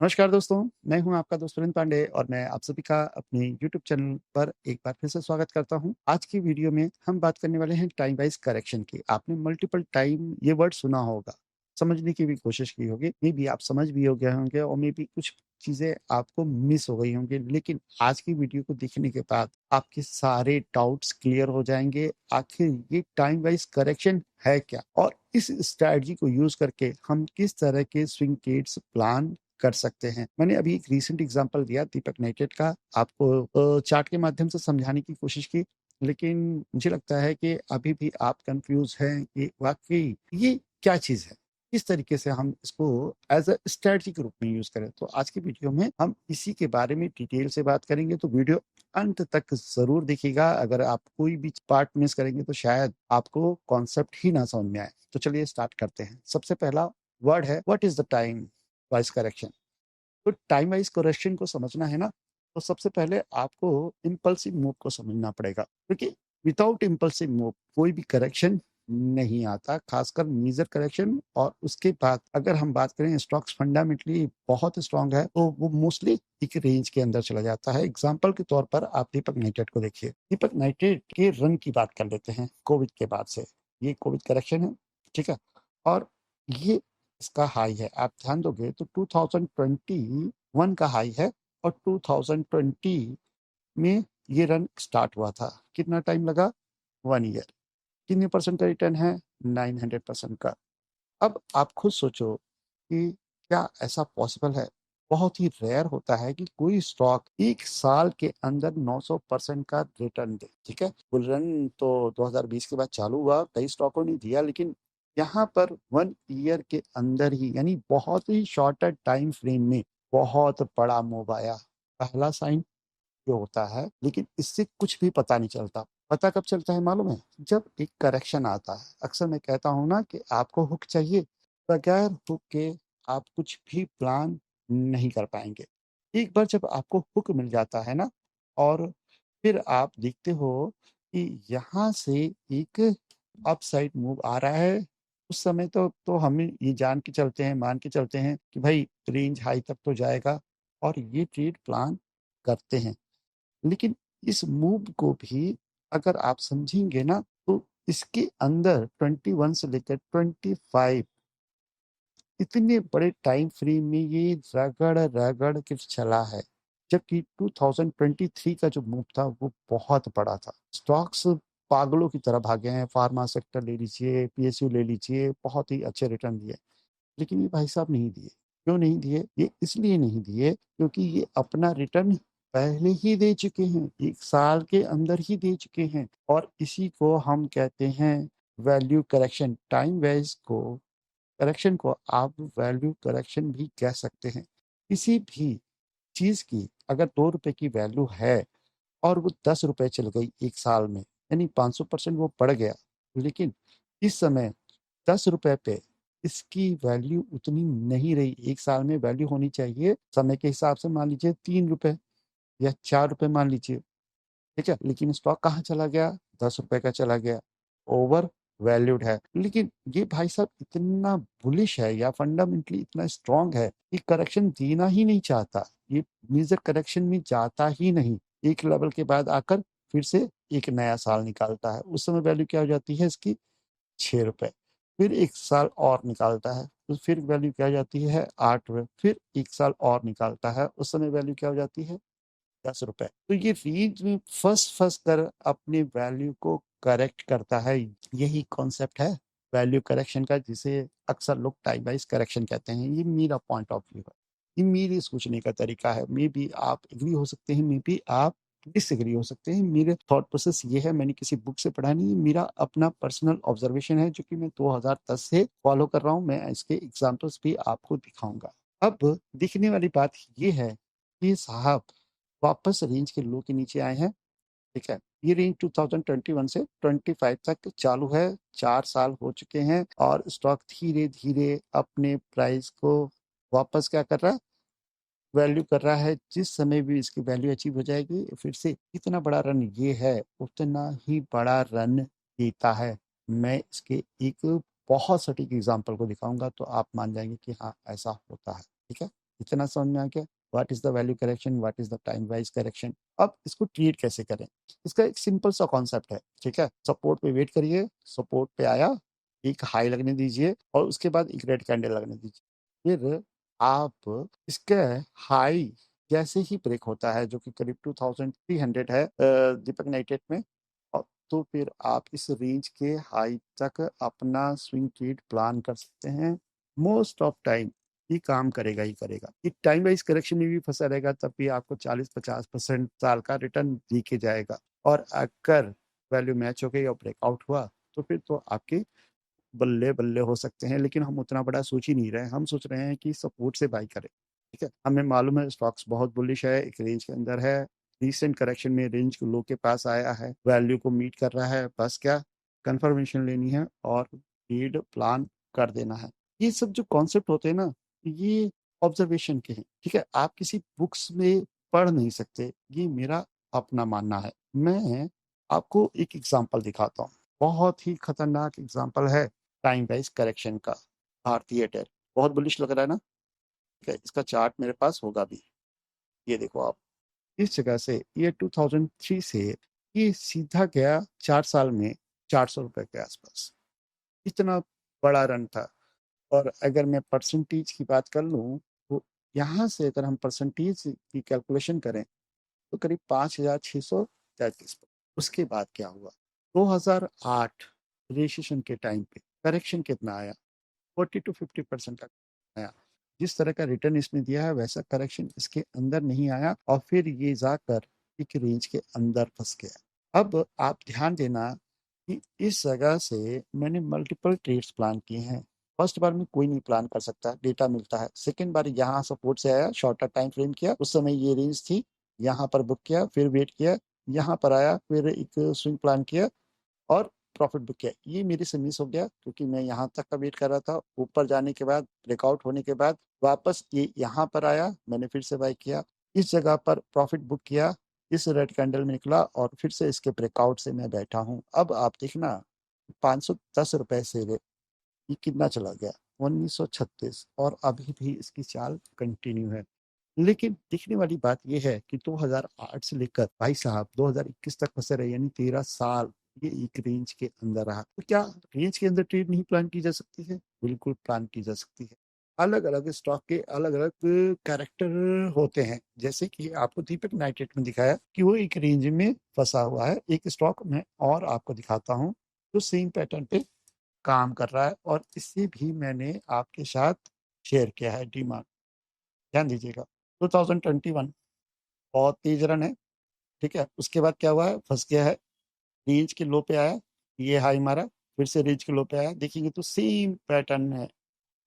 नमस्कार दोस्तों, मैं हूं आपका दोस्त सुरेंद्र पांडे और मैं आप सभी का अपने यूट्यूब चैनल पर एक बार फिर से स्वागत करता हूं। आज की वीडियो में हम बात करने वाले हैं टाइम वाइज करेक्शन की। आपने मल्टीपल टाइम ये वर्ड सुना होगा, समझने की भी कोशिश की होगी, मे बी आप समझ भी हो गए होंगे और मे बी कुछ चीजें आपको मिस हो गई होंगी, लेकिन आज की वीडियो को देखने के बाद आपके सारे डाउट्स क्लियर हो जाएंगे। आखिर ये टाइम वाइज करेक्शन है क्या और इस स्ट्रैटेजी को यूज करके हम किस तरह के स्विंग ट्रेड्स प्लान कर सकते हैं। मैंने अभी एक रीसेंट एग्जांपल दिया दीपक नाइट्रेट का, आपको चार्ट के माध्यम से समझाने की कोशिश की, लेकिन मुझे लगता है कि अभी भी आप कंफ्यूज हैं कि वाकई ये क्या चीज है, किस तरीके से हम इसको एज अ स्ट्रेटजी के रूप में यूज करें। तो आज की वीडियो में हम इसी के बारे में डिटेल से बात करेंगे, तो वीडियो अंत तक जरूर देखिएगा। अगर आप कोई भी पार्ट मिस करेंगे तो शायद आपको कॉन्सेप्ट ही ना समझ में आए। तो चलिए स्टार्ट करते हैं। सबसे पहला वर्ड है what is the time wise correction. तो टाइम वाइज करेक्शन को समझना है ना, तो सबसे पहले आपको इम्पल्सिव मूव को समझना पड़ेगा, क्योंकि विदाउट इम्पल्सिव मूव कोई भी करेक्शन नहीं आता, खासकर मेजर करेक्शन। और उसके बाद अगर हम बात करें स्टॉक्स फंडामेंटली बहुत स्ट्रांग है तो वो मोस्टली एक रेंज के अंदर चला जाता है। एग्जांपल के तौर पर आप दीपक नाइट्रेट को देखिए। दीपक नाइट्रेट के रन की बात कर लेते हैं कोविड के बाद से। ये कोविड करेक्शन है, ठीक है, और ये इसका हाई है। आप ध्यान दोगे तो 2021 का हाई है और 2020 में ये रन स्टार्ट हुआ था। कितना टाइम लगा? 1 ईयर। कितने परसेंट का रिटर्न है? 900% का। अब आप खुद सोचो कि क्या ऐसा पॉसिबल है? बहुत ही रेयर होता है कि कोई स्टॉक एक साल के अंदर 900% का रिटर्न दे। ठीक है, बुल रन तो 2020 के बाद चालू हुआ, कई स्टॉकों ने दिया, लेकिन यहाँ पर 1 ईयर के अंदर ही, यानी बहुत ही शॉर्टर टाइम फ्रेम में बहुत बड़ा मूव आया। पहला साइन जो होता है, लेकिन इससे कुछ भी पता नहीं चलता। पता कब चलता है मालूम है? जब एक करेक्शन आता है। अक्सर मैं कहता हूँ ना कि आपको हुक चाहिए, बगैर हुक के आप कुछ भी प्लान नहीं कर पाएंगे। एक बार जब आपको हुक मिल जाता है ना, और फिर आप देखते हो कि यहाँ से एक अपसाइड मूव आ रहा है, उस समय तो हम ये जान के चलते हैं, मान के चलते हैं कि भाई रेंज हाई तक तो जाएगा और ये ट्रेड प्लान करते हैं। लेकिन इस मूव को भी अगर आप समझेंगे ना, तो इसके अंदर 21 से लेकर 25 इतने बड़े टाइम फ्रेम में ये रगड़ रगड़ के चला है। जबकि 2023 का जो मूव था वो बहुत बड़ा था। स्टॉक्स पागलों की तरह भागे हैं। फार्मा सेक्टर ले लीजिए, पीएसयू ले लीजिए, बहुत ही अच्छे रिटर्न दिए। लेकिन ये भाई साहब नहीं दिए। क्यों नहीं दिए? ये इसलिए नहीं दिए क्योंकि ये अपना रिटर्न पहले ही दे चुके हैं, 1 साल के अंदर ही दे चुके हैं। और इसी को हम कहते हैं वैल्यू करेक्शन। टाइम वाइज को करेक्शन को आप वैल्यू करेक्शन भी कह सकते हैं। किसी भी चीज की अगर 2 रुपए की वैल्यू है और वो 10 रुपए चल गई 1 साल में, यानी 500% वो बढ़ गया, लेकिन इस समय 10 रुपए पे इसकी वैल्यू उतनी नहीं रही। 1 साल में वैल्यू होनी चाहिए समय के हिसाब से, मान लीजिए 3 रुपए या 4 रुपए मान लीजिए, ठीक है, लेकिन स्टॉक कहाँ चला गया? 10 रुपए का चला गया। ओवर वैल्यूड है। लेकिन ये भाई साहब इतना बुलिश है या फंडामेंटली इतना स्ट्रांग है कि करेक्शन देना ही नहीं चाहता। ये मेजर करेक्शन में जाता ही नहीं। एक लेवल के बाद आकर फिर से एक नया साल निकालता है। उस समय वैल्यू क्या हो जाती है इसकी? 6 रुपए। फिर 1 साल और निकालता है तो फिर वैल्यू क्या हो जाती है? 8 रुपए। फिर 1 साल और निकालता है, उस समय वैल्यू क्या हो जाती है? 10 रुपए। तो ये रेंज में फंस फंस कर अपने वैल्यू को करेक्ट करता है। यही कॉन्सेप्ट है वैल्यू करेक्शन का, जिसे अक्सर लोग टाइम वाइज करेक्शन कहते हैं। ये मेरा पॉइंट ऑफ व्यू है, ये मेरे सोचने का तरीका है। मे बी आप एग्री हो सकते हैं, मे बी आप डिसएग्री हो सकते हैं। मेरे थॉट प्रोसेस ये है, मैंने किसी बुक से पढ़ा नहीं, मेरा अपना पर्सनल ऑब्जर्वेशन है जो कि मैं 2010 से फॉलो कर रहा हूँ। मैं इसके एग्जाम्पल्स भी आपको दिखाऊंगा। अब दिखने वाली बात ये है कि साहब वापस रेंज के लो के नीचे आए हैं, ठीक है। ये रेंज 2021 से 25 तक चालू है। 4 साल हो चुके हैं और स्टॉक धीरे धीरे अपने प्राइस को वापस क्या कर रहा है? वैल्यू कर रहा है। जिस समय भी इसकी वैल्यू अचीव हो जाएगी, फिर से इतना बड़ा रन ये है, उतना ही बड़ा रन देता है। मैं इसके एक बहुत सटीक एग्जांपल को दिखाऊंगा तो आप मान जाएंगे कि हाँ ऐसा होता है, ठीक है। इतना समझ में आ गया? What is the value correction, what is the time wise correction. अब इसको ट्रीट कैसे करें? इसका एक सिंपल सा कॉन्सेप्ट है, ठीक है? सपोर्ट पे वेट करिए, सपोर्ट पे आया, एक हाई लगने दीजिए और उसके बाद एक रेड कैंडल लगने दीजिए। फिर आप इसके हाई जैसे ही ब्रेक होता है, जो कि करीब 2300 है दीपक नाइट्रेट में, तो फिर आप इस रेंज के हाई तक अपना स्विंग ट्रेड प्लान कर सकते हैं। मोस्ट ऑफ टाइम ये काम करेगा ही करेगा। ये टाइम वाइज करेक्शन में भी फंसा रहेगा, तब भी आपको 40-50% साल का रिटर्न दे के जाएगा। और अगर वैल्यू मैच हो गई और ब्रेकआउट हुआ, तो फिर तो आपके बल्ले-बल्ले हो सकते हैं, लेकिन हम उतना बड़ा सोच ही नहीं रहे हैं। हम सोच रहे हैं कि सपोर्ट से बाय करें, ठीक है? हमें मालूम है स्टॉक्स बहुत बुलिश है, एक रेंज के अंदर है, रीसेंट करेक्शन में रेंज लो के पास आया है, वैल्यू को मीट कर रहा है, बस क्या कन्फर्मेशन लेनी है और ट्रेड प्लान कर देना है। ये सब जो कॉन्सेप्ट होते हैं ना, ये ऑब्जर्वेशन के हैं, ठीक है? आप किसी बुक्स में पढ़ नहीं सकते, ये मेरा अपना मानना है। मैं आपको एक एग्ज़ाम्पल दिखाता हूँ, बहुत ही खतरनाक एग्ज़ाम्पल है टाइम वाइज़ करेक्शन का। भारती एयरटेल बहुत बुलिश लग रहा है ना? ठीक है, इसका चार्ट मेरे पास होगा भी। ये देखो आप, इस जगह से ये 2003 से ये सीधा गया 4 साल में ₹400 के आस-पास। इतना बड़ा रन था। और अगर मैं परसेंटेज की बात कर लूँ, तो यहाँ से अगर हम परसेंटेज की कैलकुलेशन करें, तो करीब 5,633। उसके बाद क्या हुआ? 2008 रिसेशन के टाइम पे करेक्शन कितना आया? 40 टू 50% का आया। जिस तरह का रिटर्न इसने दिया है, वैसा करेक्शन इसके अंदर नहीं आया और फिर ये जाकर एक रेंज के अंदर फँस गया। अब आप ध्यान देना कि इस जगह से मैंने मल्टीपल ट्रेड्स प्लान किए हैं। फर्स्ट बार में कोई नहीं प्लान कर सकता, डेटा मिलता है। सेकंड बार यहाँ सपोर्ट से आया, शॉर्टर टाइम फ्रेम किया, उस समय ये रेंज थी, यहाँ पर बुक किया, फिर वेट किया, यहाँ पर आया, फिर एक स्विंग प्लान किया और प्रॉफिट बुक किया। ये मेरे से मिस हो गया क्योंकि मैं यहाँ तक का वेट कर रहा था। ऊपर जाने के बाद, ब्रेकआउट होने के बाद वापस ये यहाँ पर आया, मैंने फिर से बाय किया। इस जगह पर प्रॉफिट बुक किया, इस रेड कैंडल में निकला और फिर से इसके ब्रेकआउट से मैं बैठा हूँ। अब आप देखना ₹510 से ये कितना चला गया? 1936 और अभी भी इसकी चाल कंटिन्यू है। लेकिन देखने वाली बात ये है कि 2008 से लेकर भाई साहब 2021 तक फँसे रहे, यानी 13 साल ये एक रेंज के अंदर रहा। तो क्या रेंज के अंदर ट्रेड नहीं प्लान की जा सकती है? बिल्कुल प्लान की जा सकती है। अलग-अलग स्टॉक के अलग-अलग कैरेक्टर होते हैं। जैसे कि आपको दीपक नाइट्रेट में दिखाया कि वो एक रेंज में फँसा हुआ है। एक स्टॉक मैं और आपको दिखाता हूँ, जो सेम पैटर्न पे काम कर रहा है और इसे भी मैंने आपके साथ शेयर किया है, डीमार्ट। ध्यान दीजिएगा, 2021 बहुत तेज़ रन है, ठीक है? उसके बाद क्या हुआ है, फँस गया है, रेंज के लो पे आया, ये हाई मारा, फिर से रेंज के लो पे आया, देखेंगे तो सेम पैटर्न है।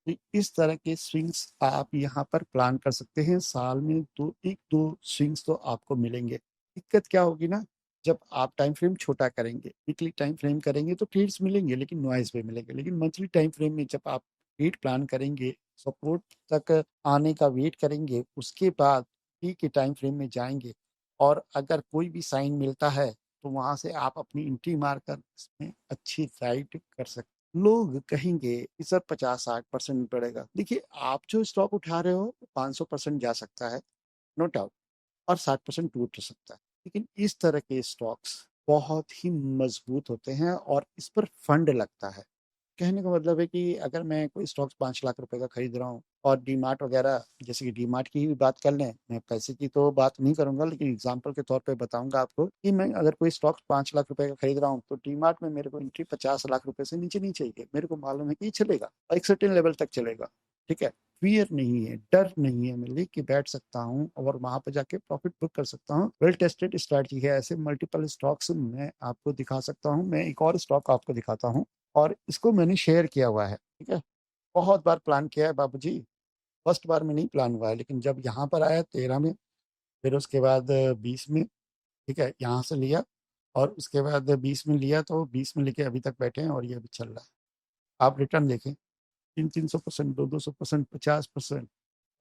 तो इस तरह के स्विंग्स आप यहाँ पर प्लान कर सकते हैं, साल में 2 1-2 स्विंग्स तो आपको मिलेंगे। दिक्कत क्या होगी ना, जब आप टाइम फ्रेम छोटा करेंगे, वीकली टाइम फ्रेम करेंगे तो ट्रेड्स मिलेंगे लेकिन नॉइज़ में मिलेंगे। लेकिन मंथली टाइम फ्रेम में जब आप ट्रेड प्लान करेंगे, सपोर्ट तक आने का वेट करेंगे, उसके बाद पीक के टाइम फ्रेम में जाएँगे और अगर कोई भी साइन मिलता है, तो वहाँ से आप अपनी एंट्री मारकर इसमें अच्छी राइड कर सकते। लोग कहेंगे कि सर 50-60% बढ़ेगा। देखिए, आप जो स्टॉक उठा रहे हो 500% जा सकता है, नो डाउट, और 60% टूट सकता है। लेकिन इस तरह के स्टॉक्स बहुत ही मज़बूत होते हैं और इस पर फंड लगता है। कहने का मतलब है कि अगर मैं कोई स्टॉक्स 5 लाख रुपए का खरीद रहा हूँ और डीमार्ट वगैरह, जैसे कि डीमार्ट की ही बात कर लें, मैं पैसे की तो बात नहीं करूँगा लेकिन एग्ज़ाम्पल के तौर पे बताऊँगा आपको कि मैं अगर कोई स्टॉक्स 5 लाख रुपए का खरीद रहा हूँ, तो डीमार्ट में मेरे को एंट्री 50 लाख रुपए से नीचे नहीं चाहिए। मेरे को मालूम है कि ये चलेगा और एक सर्टेन लेवल तक चलेगा, ठीक है? फ़ियर नहीं है, डर नहीं है, मैं लेके बैठ सकता हूँ और वहाँ पे जाके प्रॉफ़िट बुक कर सकता हूँ। वेल टेस्टेड स्ट्रैटेजी है, ऐसे मल्टीपल स्टॉक्स मैं आपको दिखा सकता हूँ। मैं एक और स्टॉक आपको दिखाता हूँ और इसको मैंने शेयर किया हुआ है, ठीक है? बहुत बार प्लान किया है बाबूजी, फर्स्ट बार में नहीं प्लान हुआ है, लेकिन जब यहाँ पर आया 13 में, फिर उसके बाद 20 में, ठीक है? यहाँ से लिया और उसके बाद 20 में लिया, तो 20 में लेके अभी तक बैठे हैं और ये अभी चल रहा है। आप रिटर्न देखें, 300-300%, 200-200%, 50%,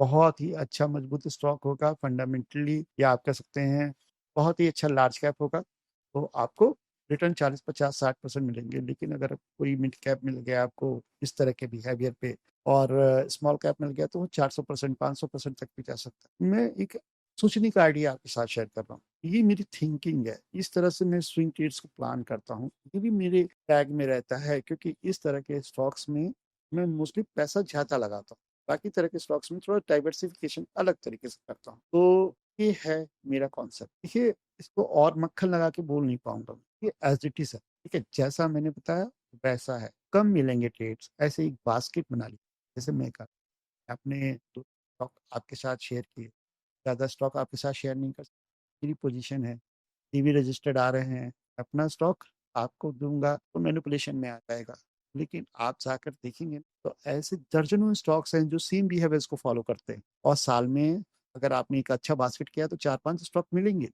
बहुत ही अच्छा मजबूत स्टॉक होगा फंडामेंटली, या आप कह सकते हैं बहुत ही अच्छा लार्ज कैप होगा, तो आपको रिटर्न 40, 50, 60% मिलेंगे। लेकिन अगर कोई मिड कैप मिल गया आपको इस तरह के बिहेवियर पे, और स्मॉल कैप मिल गया तो वो 400% 500% तक भी जा सकता है। मैं एक सोचने का आइडिया आपके साथ शेयर कर रहा हूँ। ये मेरी थिंकिंग है, इस तरह से मैं स्विंग ट्रेड्स को प्लान करता हूँ। ये भी मेरे टैग में रहता है क्योंकि इस तरह के स्टॉक्स में मैं मोस्टली पैसा ज़्यादा लगाता हूँ। बाकी तरह के स्टॉक्स में थोड़ा डाइवर्सिफिकेशन अलग तरीके से करता हूँ। तो ये है मेरा कॉन्सेप्ट। देखिए, इसको और मक्खन लगा के बोल नहीं पाऊँगा। ये एज़ इट इज़ है, ठीक है? जैसा मैंने बताया वैसा है। कम मिलेंगे ट्रेड्स, ऐसे एक बास्केट बना ली। जैसे मैं कर आपने 2 स्टॉक आपके साथ शेयर किए, ज़्यादा स्टॉक आपके साथ शेयर नहीं कर सकता। मेरी पोज़ीशन है, टीवी रजिस्टर्ड आ रहे हैं, अपना स्टॉक आपको दूँगा तो मैनिपुलेशन में आ जाएगा। लेकिन आप जाकर देखेंगे तो ऐसे दर्जनों स्टॉक्स हैं जो सेम बिहेवियर्स को फ़ॉलो करते हैं और साल में अगर आपने एक अच्छा बास्केट किया तो 4-5 स्टॉक मिलेंगे,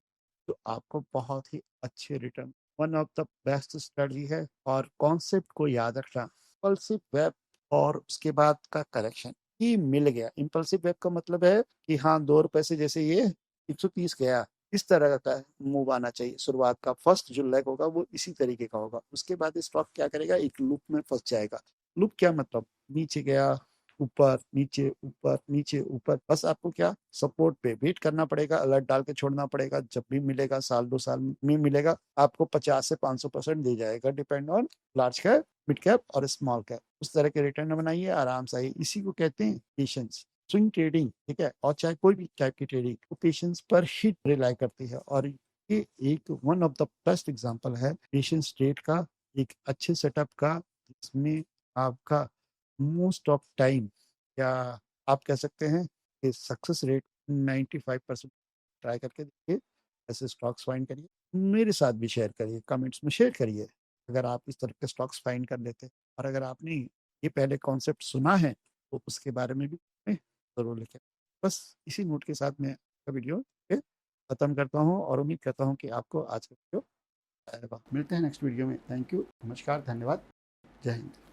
तो आपको बहुत ही अच्छे return. One of the best strategy है और कॉन्सेप्ट को याद रखना, इम्पल्सिव वेब और उसके बाद का करेक्शन ही मिल गया। इम्पल्सिव वेब का मतलब है कि हाँ, ₹2 से जैसे ये 130 गया, इस तरह का मूव आना चाहिए। शुरुआत का फर्स्ट जो लेग होगा वो इसी तरीके का होगा। उसके बाद स्टॉक क्या करेगा, एक लूप में फँस जाएगा। लूप क्या मतलब, नीचे गया, ऊपर, नीचे, ऊपर, नीचे, ऊपर। बस आपको क्या सपोर्ट पे वेट करना पड़ेगा, अलर्ट डाल के छोड़ना पड़ेगा। जब भी मिलेगा, साल 2 साल में मिलेगा, आपको 50 से 500% दे जाएगा, depend on large cap, mid cap और स्मॉल कैप। उस तरह के रिटर्न बनाइए, आराम से आइए। इसी को कहते हैं पेशेंस। स्विंग ट्रेडिंग, ठीक है? और चाहे कोई भी टाइप की ट्रेडिंग, वो पेशेंस पर ही रिलाई करती है और ये एक one of the best example है पेशेंस ट्रेड का, एक अच्छे सेटअप का, जिसमें आपका मोस्ट ऑफ टाइम, या आप कह सकते हैं कि सक्सेस रेट 95% ट्राई करके देखिए। ऐसे स्टॉक्स फाइंड करिए, मेरे साथ भी शेयर करिए, कमेंट्स में शेयर करिए अगर आप इस तरह के स्टॉक्स फाइंड कर लेते हैं। और अगर आपने ये पहले कॉन्सेप्ट सुना है तो उसके बारे में भी ज़रूर लिखें। बस इसी नोट के साथ मैं आपका वीडियो खत्म करता हूँ और उम्मीद करता हूँ कि आपको आज का वीडियो मिलते हैं नेक्स्ट वीडियो में। थैंक यू, नमस्कार, धन्यवाद, जय हिंद।